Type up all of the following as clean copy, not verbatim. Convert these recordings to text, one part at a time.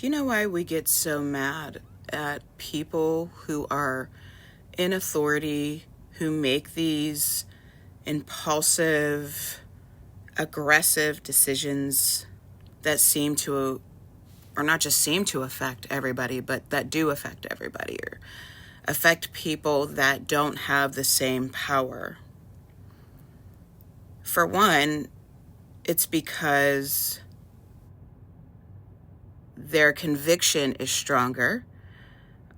Do you know why we get so mad at people who are in authority, who make these impulsive, aggressive decisions that seem to, or not just seem to affect everybody, but that do affect everybody, or affect people that don't have the same power? For one, it's because their conviction is stronger,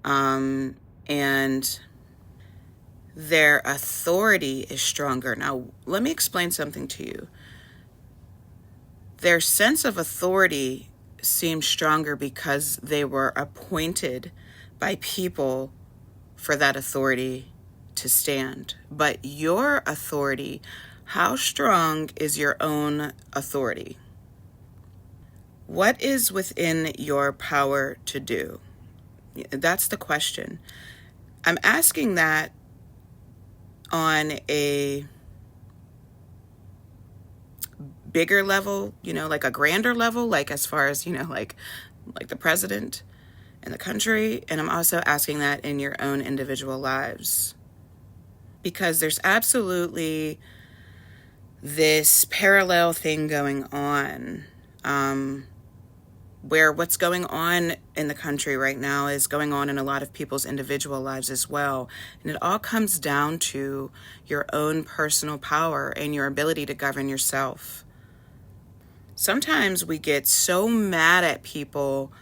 and their authority is stronger. Now, let me explain something to you. Their sense of authority seems stronger because they were appointed by people for that authority to stand. But your authority, how strong is your own authority? What is within your power to do? That's the question. I'm asking that on a bigger level, like a grander level, like as far as, like the president and the country. And I'm also asking that in your own individual lives. Because there's absolutely this parallel thing going on, where what's going on in the country right now is going on in a lot of people's individual lives as well. And it all comes down to your own personal power and your ability to govern yourself. Sometimes we get so mad at people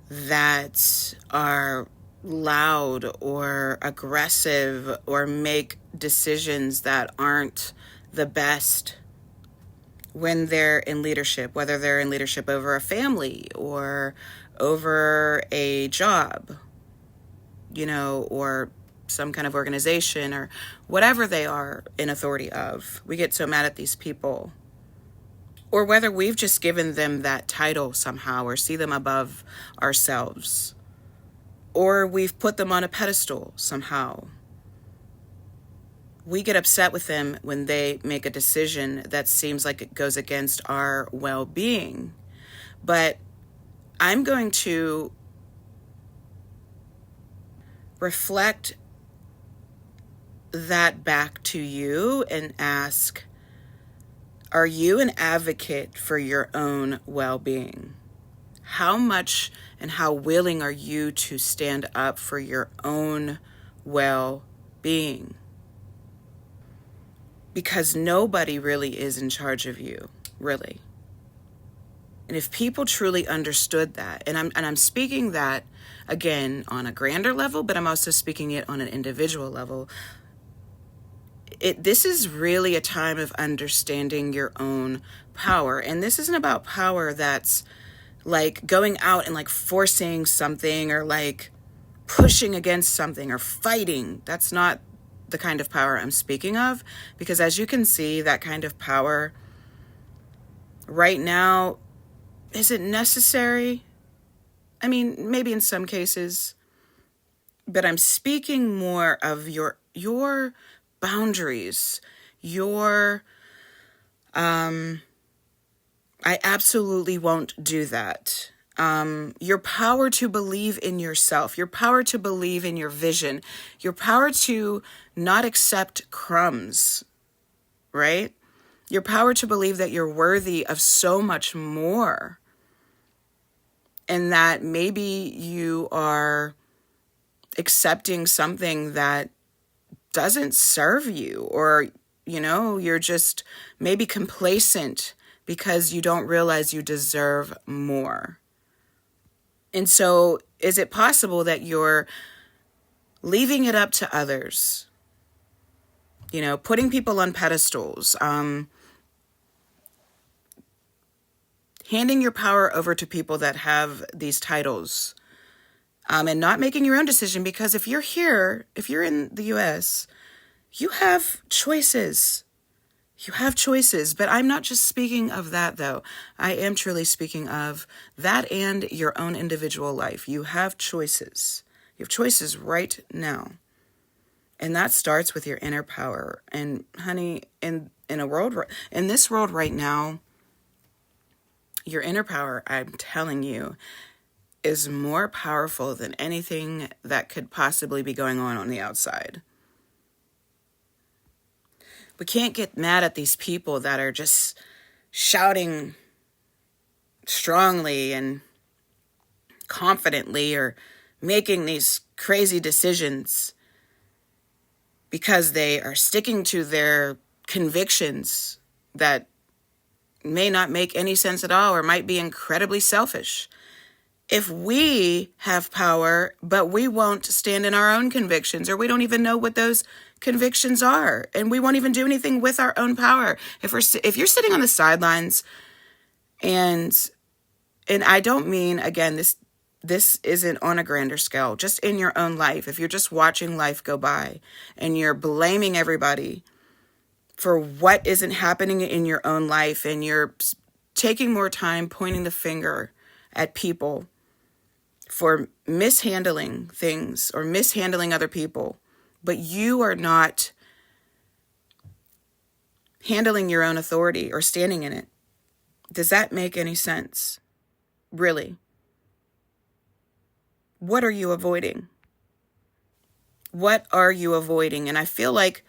that are loud or aggressive or make decisions that aren't the best when they're in leadership, whether they're in leadership over a family or over a job, or some kind of organization or whatever they are in authority of. We get so mad at these people. Or whether we've just given them that title somehow or see them above ourselves. Or we've put them on a pedestal somehow. We get upset with them when they make a decision that seems like it goes against our well-being. But I'm going to reflect that back to you and ask, are you an advocate for your own well-being? How much and how willing are you to stand up for your own well-being? Because nobody really is in charge of you, really. And if people truly understood that, and I'm speaking that, again, on a grander level, but I'm also speaking it on an individual level, this is really a time of understanding your own power. And this isn't about power that's like going out and like forcing something or like pushing against something or fighting. That's not the kind of power I'm speaking of, because as you can see, that kind of power right now isn't necessary. I mean, maybe in some cases, but I'm speaking more of your boundaries, I absolutely won't do that. Your power to believe in yourself, your power to believe in your vision, your power to not accept crumbs, right? Your power to believe that you're worthy of so much more, and that maybe you are accepting something that doesn't serve you, or, you're just maybe complacent because you don't realize you deserve more. And so is it possible that you're leaving it up to others, putting people on pedestals, handing your power over to people that have these titles, and not making your own decision? Because if you're here, if you're in the U.S., you have choices. You have choices, but I'm not just speaking of that, though. I am truly speaking of that and your own individual life. You have choices. You have choices right now. And that starts with your inner power. And honey, in this world right now, Your inner power, I'm telling you, is more powerful than anything that could possibly be going on the outside. We can't get mad at these people that are just shouting strongly and confidently or making these crazy decisions because they are sticking to their convictions that may not make any sense at all or might be incredibly selfish. If we have power, but we won't stand in our own convictions, or we don't even know what those convictions are, and we won't even do anything with our own power. If you're sitting on the sidelines, and I don't mean, again, this isn't on a grander scale, just in your own life. If you're just watching life go by and you're blaming everybody for what isn't happening in your own life, and you're taking more time pointing the finger at people for mishandling things or mishandling other people, but you are not handling your own authority or standing in it. Does that make any sense? Really? What are you avoiding? What are you avoiding? And I feel like,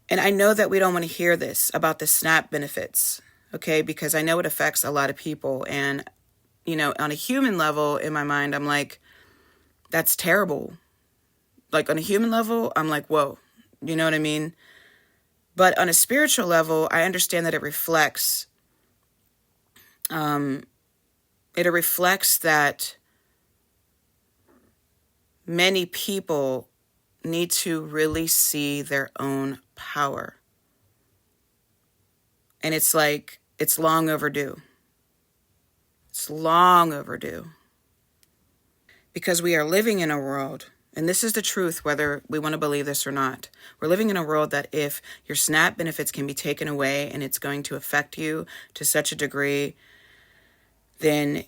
and I know that we don't want to hear this about the SNAP benefits, okay? Because I know it affects a lot of people. And, on a human level, in my mind, I'm like, that's terrible. Like, on a human level, I'm like, whoa, you know what I mean? But on a spiritual level, I understand that it reflects that many people need to really see their own power. And it's like, it's long overdue. It's long overdue. Because we are living in a world, and this is the truth, whether we want to believe this or not. We're living in a world that if your SNAP benefits can be taken away and it's going to affect you to such a degree, then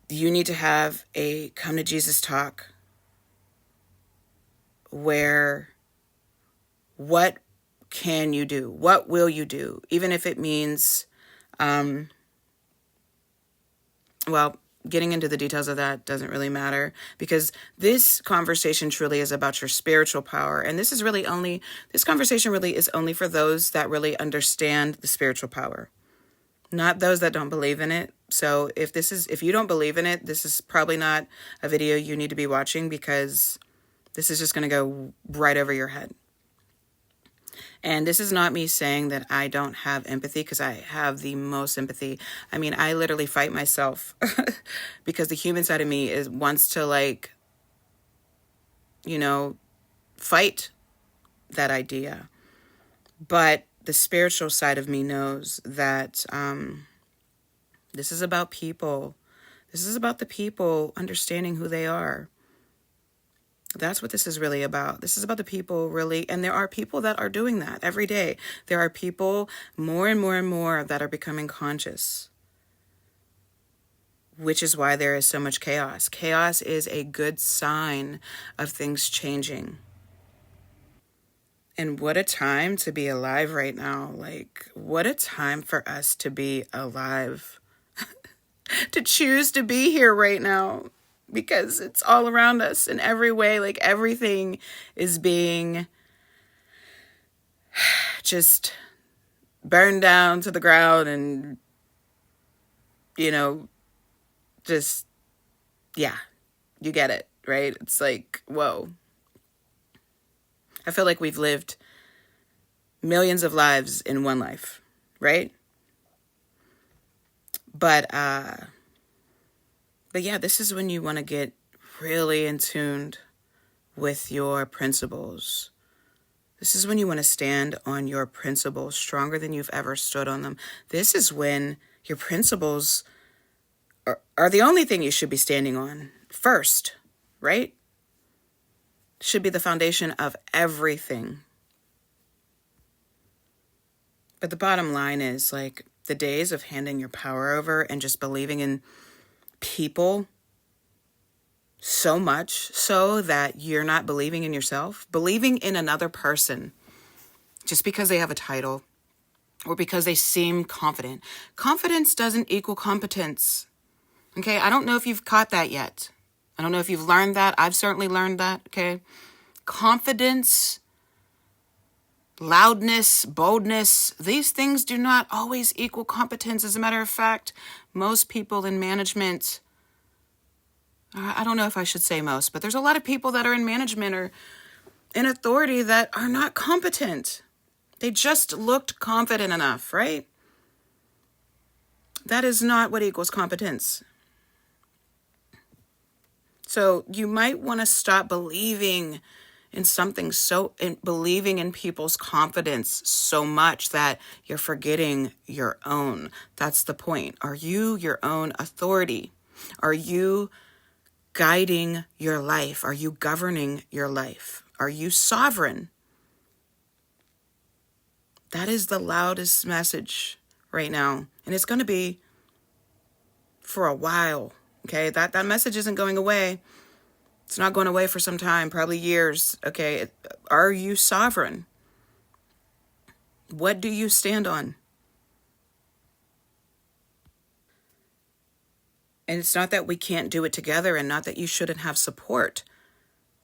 you need to have a come to Jesus talk where what can you do? What will you do? Even if it means, getting into the details of that doesn't really matter, because this conversation truly is about your spiritual power. And this conversation really is only for those that really understand the spiritual power, not those that don't believe in it. So if you don't believe in it, this is probably not a video you need to be watching, because this is just going to go right over your head. And this is not me saying that I don't have empathy, because I have the most empathy. I mean, I literally fight myself because the human side of me wants to fight that idea. But the spiritual side of me knows that this is about people. This is about the people understanding who they are. That's what this is really about. This is about the people, really. And there are people that are doing that every day. There are people more and more and more that are becoming conscious, which is why there is so much chaos. Chaos is a good sign of things changing. And what a time to be alive right now. Like, what a time for us to be alive. To choose to be here right now. Because it's all around us in every way. Like, everything is being just burned down to the ground, and, just, yeah, you get it, right? It's like, whoa. I feel like we've lived millions of lives in one life, right? But yeah, this is when you want to get really in tuned with your principles. This is when you want to stand on your principles stronger than you've ever stood on them. This is when your principles are the only thing you should be standing on first, right? Should be the foundation of everything. But the bottom line is, like, the days of handing your power over and just believing in people so much so that you're not believing in yourself, believing in another person just because they have a title or because they seem confident. Confidence doesn't equal competence. Okay, I don't know if you've caught that yet. I don't know if you've learned that. I've certainly learned that, okay? Confidence, loudness, boldness, these things do not always equal competence. As a matter of fact, most people in management, I don't know if I should say most, but there's a lot of people that are in management or in authority that are not competent. They just looked confident enough, right? That is not what equals competence. So you might want to stop believing in something believing in people's confidence so much that you're forgetting your own. That's the point. Are you your own authority? Are you guiding your life? Are you governing your life? Are you sovereign? That is the loudest message right now. And it's going to be for a while. Okay, that message isn't going away. It's not going away for some time, probably years. Okay, are you sovereign? What do you stand on? And it's not that we can't do it together and not that you shouldn't have support,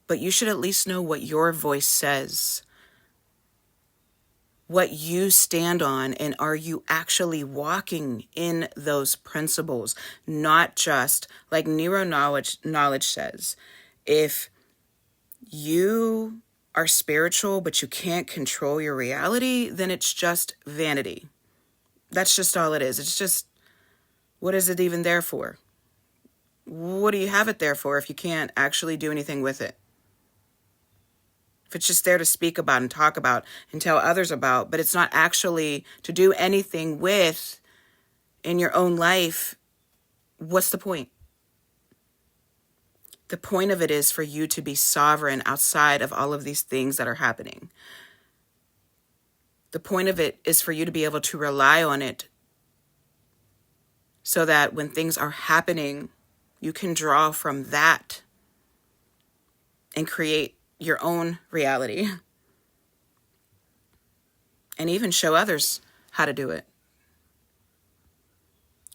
but you should at least know what your voice says, what you stand on, and are you actually walking in those principles? Not just like knowledge says, if you are spiritual but you can't control your reality, then it's just vanity. That's just all it is. It's just, what is it even there for? What do you have it there for if you can't actually do anything with it? If it's just there to speak about and talk about and tell others about, but it's not actually to do anything with in your own life, what's the point? The point of it is for you to be sovereign outside of all of these things that are happening. The point of it is for you to be able to rely on it so that when things are happening, you can draw from that and create your own reality and even show others how to do it.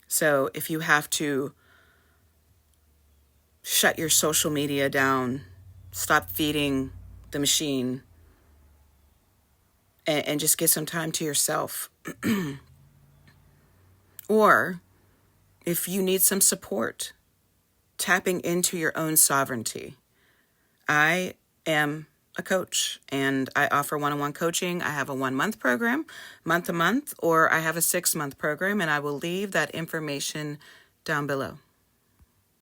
So if you have to shut your social media down, stop feeding the machine, and just get some time to yourself. Or if you need some support, tapping into your own sovereignty. I am a coach and I offer one-on-one coaching. I have a 1-month program, month to month, or I have a 6-month program, and I will leave that information down below.